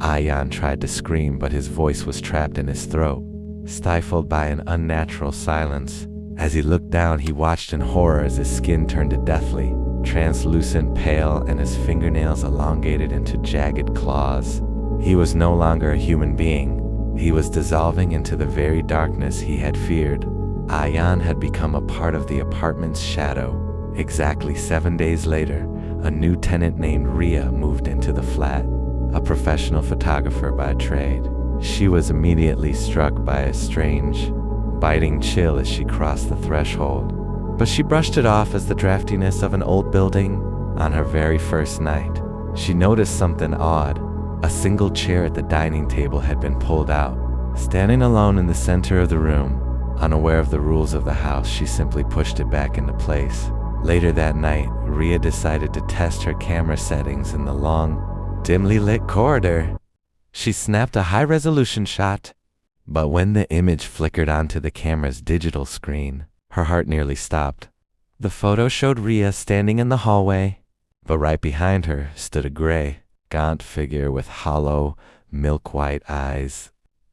Ayan tried to scream, but his voice was trapped in his throat, stifled by an unnatural silence. As he looked down, he watched in horror as his skin turned to deathly, translucent, pale, and his fingernails elongated into jagged claws. He was no longer a human being. He was dissolving into the very darkness he had feared. Ayan had become a part of the apartment's shadow. Exactly 7 days later, a new tenant named Ria moved into the flat, a professional photographer by trade. She was immediately struck by a strange, biting chill as she crossed the threshold, but she brushed it off as the draftiness of an old building. On her very first night, she noticed something odd. A single chair at the dining table had been pulled out. Standing alone in the center of the room, unaware of the rules of the house, she simply pushed it back into place. Later that night, Ria decided to test her camera settings in the long, dimly lit corridor. She snapped a high-resolution shot, but when the image flickered onto the camera's digital screen, her heart nearly stopped. The photo showed Ria standing in the hallway, but right behind her stood a gray, gaunt figure with hollow, milk-white eyes.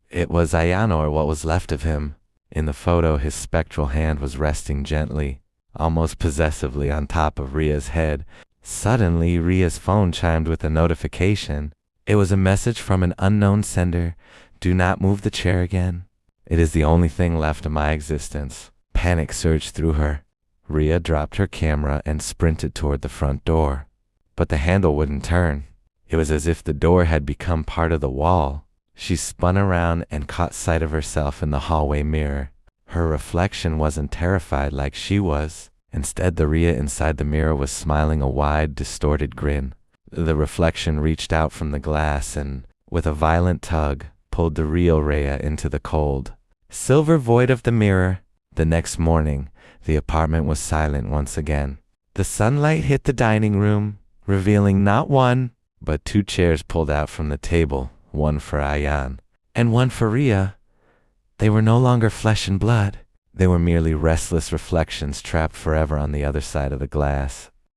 It was Ayan, or what was left of him. In the photo, his spectral hand was resting gently, almost possessively, on top of Ria's head. Suddenly, Ria's phone chimed with a notification. It was a message from an unknown sender. "Do not move the chair again. It is the only thing left of my existence." Panic surged through her. Ria dropped her camera and sprinted toward the front door. But the handle wouldn't turn. It was as if the door had become part of the wall. She spun around and caught sight of herself in the hallway mirror. Her reflection wasn't terrified like she was. Instead, the Ria inside the mirror was smiling a wide, distorted grin. The reflection reached out from the glass and, with a violent tug, pulled the real Ria into the cold, silver void of the mirror. The next morning, the apartment was silent once again. The sunlight hit the dining room, revealing not one, but 2 chairs pulled out from the table, one for Ayan, and one for Ria. They were no longer flesh and blood. They were merely restless reflections trapped forever on the other side of the glass.